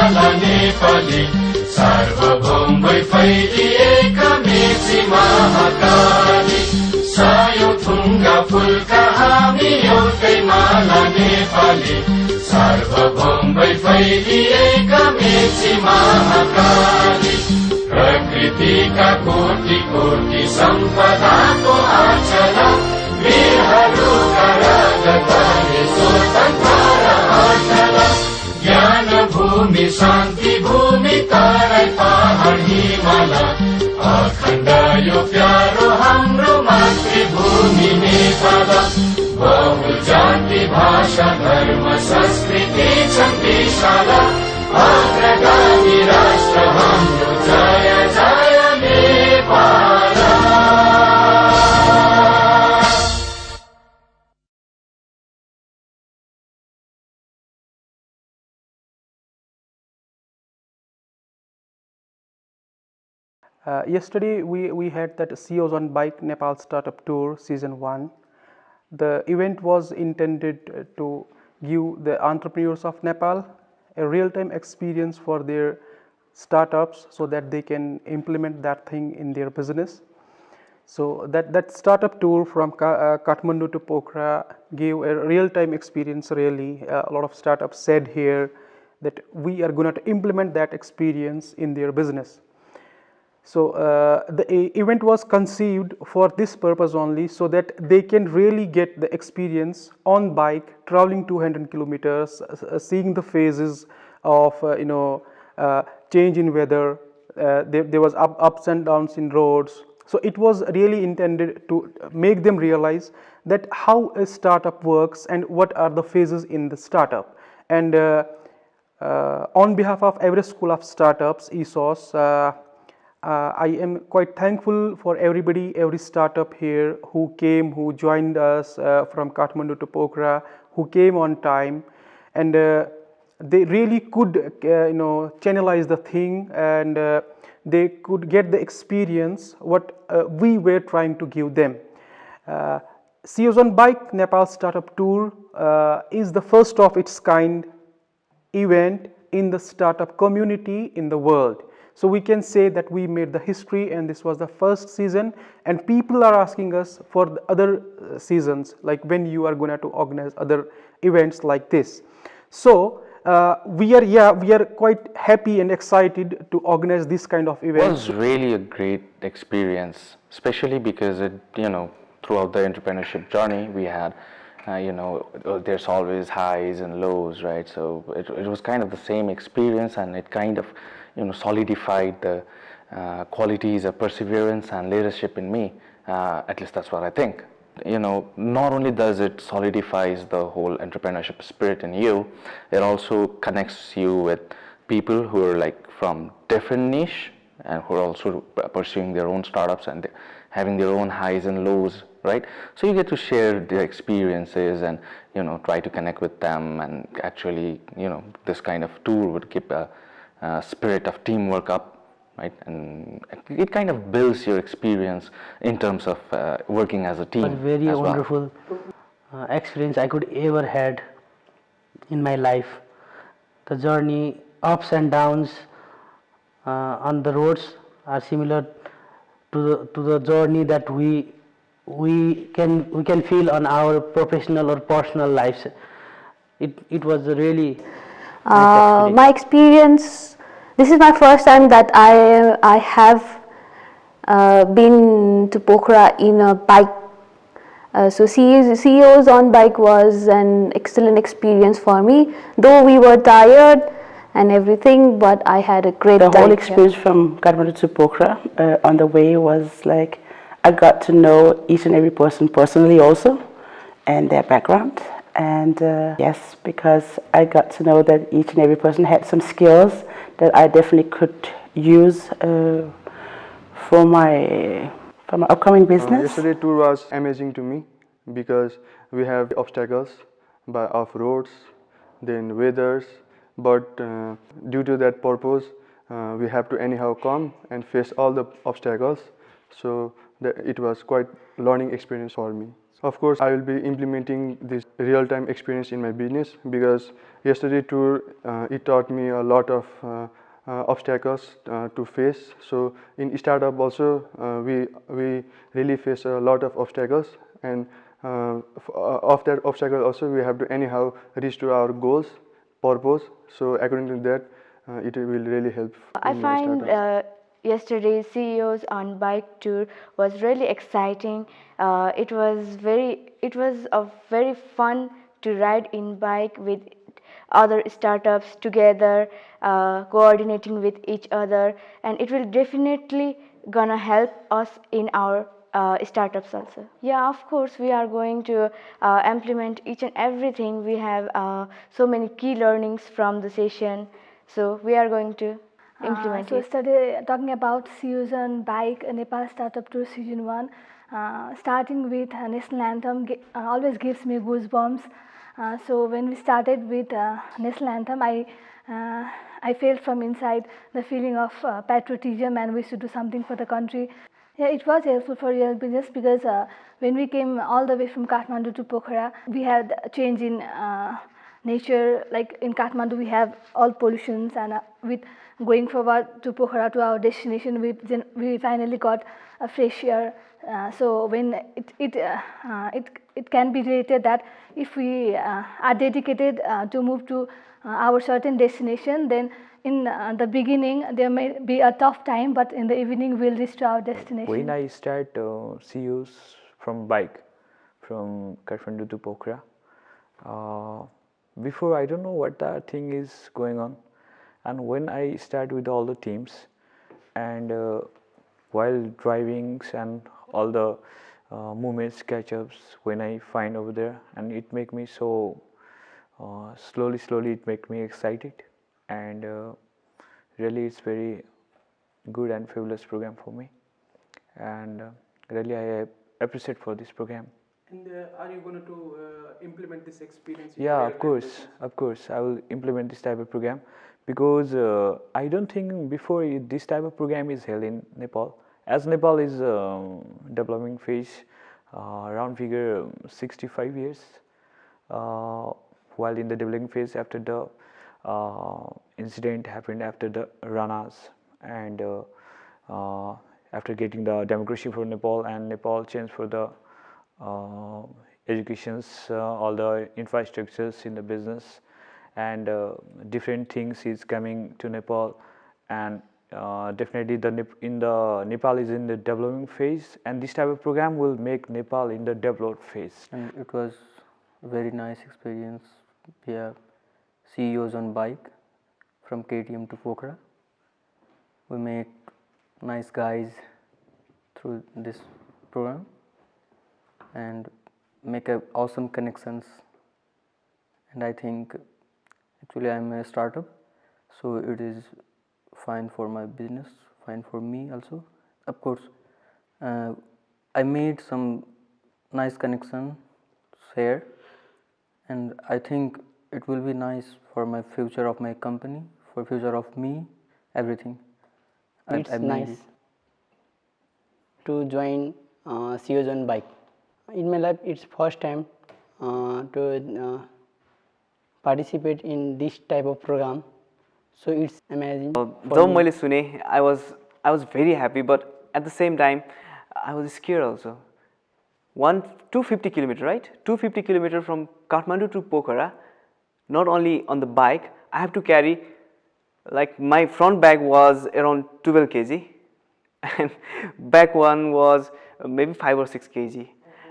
माला नेपाली सार्वभौम भई फैलिएका मेची महाकाली सयौं थुङ्गा फुलका हामी एउटै माला नेपाली सार्वभौम भई फैलिएका मेची महाकाली प्रकृतिका कोटि कोटि सम्पदाको आचला वीरहरूका रगतले स्वतन्त्र आचला ज्ञान भूमि शान्ति भूमि तराई पहाड हिमाल अखण्ड यो प्यारो हाम्रो मातृभूमि नेपाल बहु जाति भाषा धर्म संस्कृति छन् विशाल अग्रगामी राष्ट्र हाम्रो जय जय Nepal. Yesterday we had that CEOs on Bike Nepal Startup Tour Season 1. The event was intended to give the entrepreneurs of Nepal a real-time experience for their startups so that they can implement that thing in their business. So that startup tour from Kathmandu to Pokhara gave a real-time experience really. A lot of startups said here that we are going to implement that experience in their business. So the event was conceived for this purpose only, so that they can really get the experience on bike, traveling 200 kilometers, seeing the phases of change in weather. There was ups and downs in roads. So it was really intended to make them realize that how a startup works and what are the phases in the startup. And on behalf of Everest School of Startups, ESOS, I am quite thankful for everybody, every startup here who came, who joined us from Kathmandu to Pokhara, who came on time, and they really could channelize the thing, and they could get the experience what we were trying to give them. CEOs on Bike Nepal Startup Tour is the first of its kind event in the startup community in the world. So we can say that we made the history, and this was the first season, and people are asking us for the other seasons, like when you are going to organize other events like this. So we are quite happy and excited to organize this kind of event. It was really a great experience, especially because throughout the entrepreneurship journey we had there's always highs and lows, right? So it was kind of the same experience, and it kind of solidified the qualities of perseverance and leadership in me. At least that's what I think. Not only does it solidifies the whole entrepreneurship spirit in you, it also connects you with people who are like from different niche and who are also pursuing their own startups and having their own highs and lows, right? So you get to share their experiences and try to connect with them, and actually this kind of tour would keep a spirit of teamwork up, right? And it kind of builds your experience in terms of working as a team. It was very wonderful experience I could ever had in my life. The journey, ups and downs on the roads are similar to the journey that we can feel on our professional or personal lives. It was really my experience. This is my first time that I have been to Pokhara in a bike. So CEOs on Bike was an excellent experience for me. Though we were tired and everything, but I had a great time. The whole experience from Kathmandu to Pokhara on the way was like I got to know each and every person personally also, and their background. And yes, because I got to know that each and every person had some skills that I definitely could use for my upcoming business. Yesterday tour was amazing to me because we have obstacles of roads, then weathers, but due to that purpose we have to anyhow come and face all the obstacles. So it was quite learning experience for me. Of course, I will be implementing this real-time experience in my business because yesterday tour it taught me a lot of obstacles to face. So in startup also we really face a lot of obstacles, and of that obstacle also we have to anyhow reach to our goals, purpose. So according to that, it will really help. I in my find startup. yesterday's CEOs on bike tour was really exciting. It was a very fun to ride in bike with other startups together, coordinating with each other, and it will definitely gonna help us in our startups also. Yeah, of course, we are going to implement each and everything. We have so many key learnings from the session, so we are going to implement So it. yesterday talking about CEOs on bike, Nepal Startup Tour Season 1, starting with national anthem always gives me goosebumps. So when we started with national anthem, I felt from inside the feeling of patriotism and we should do something for the country. Yeah, it was helpful for real business because when we came all the way from Kathmandu to Pokhara, we had a change in nature. Like in Kathmandu, we have all pollutions, and with going forward to Pokhara to our destination, we finally got a fresh air. So when it can be related that if we are dedicated to move to our certain destination, then in the beginning there may be a tough time, but in the evening we'll reach to our destination. When I start CUs from bike from Kathmandu to Pokhara, before I don't know what the thing is going on, and when I start with all the teams, and while driving and all the movements, catch-ups, when I find over there, and it make me so slowly it make me excited, and really it's very good and fabulous program for me, and really I appreciate for this program. And are you going to implement this experience? Yeah, of course I will implement this type of program, because I don't think before this type of program is held in Nepal, as Nepal is developing phase, around figure 65 years, while in the developing phase after the incident happened after the Ranas, and after getting the democracy for Nepal, and Nepal changed for the educations, all the infrastructures in the business, and different things is coming to Nepal, and definitely Nepal is in the developing phase, and this type of program will make Nepal in the developed phase. And it was a very nice experience. We have CEOs on bike from KTM to Pokhara. We met nice guys through this program and make awesome connections, and I think actually I'm a startup, so it is fine for my business, fine for me also. Of course, I made some nice connections here, and I think it will be nice for my future of my company, for future of me, everything. It's nice to join CEOs on bike. In my life, it's first time to participate in this type of program, so it's amazing. Though मैले सुने, I was very happy, but at the same time I was scared also. 250 kilometer, right? 250 kilometer from Kathmandu to Pokhara, not only on the bike, I have to carry, like my front bag was around 12 kg and back one was maybe 5 or 6 kg,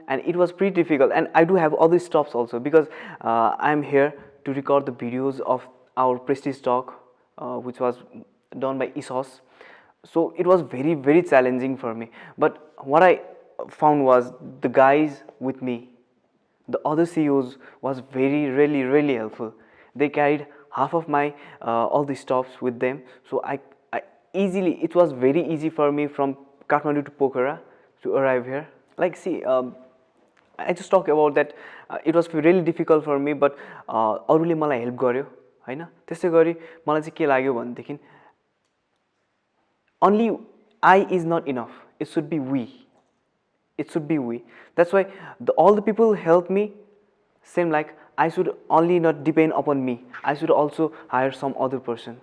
and it was pretty difficult. And I do have all these stops also, because I'm here to record the videos of our prestige talk, which was done by ESOS. So it was very challenging for me, but what I found was the guys with me, the other CEOs, was really helpful. They carried half of my all the stops with them, so I easily, it was very easy for me from Kathmandu to Pokhara to arrive here. Like, see, I just talk about that it was really difficult for me, but अरूले मलाई help गर्यो हैन. त्यसै गरी मलाई चाहिँ के लाग्यो भनेदेखि only I is not enough, it should be we. it should be we. That's why all the people help me. Same like I should only not depend upon me. I should also hire some other person.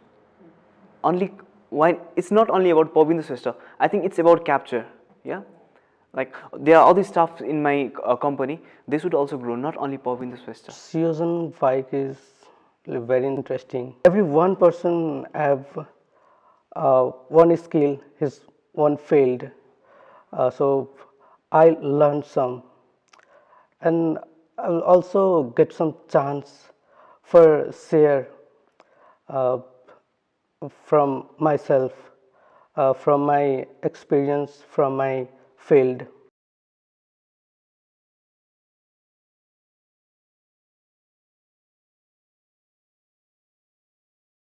Only why it's not only about Pavinder Shrestha. I think it's about capture. Yeah, like there are other staff in my company. They should also grow, not only Pavinder Shrestha. CEOs on bike is very interesting. Every one person have one skill, his one failed. So I learned some, and I'll also get some chance for share uh, from myself, from my experience, from my field.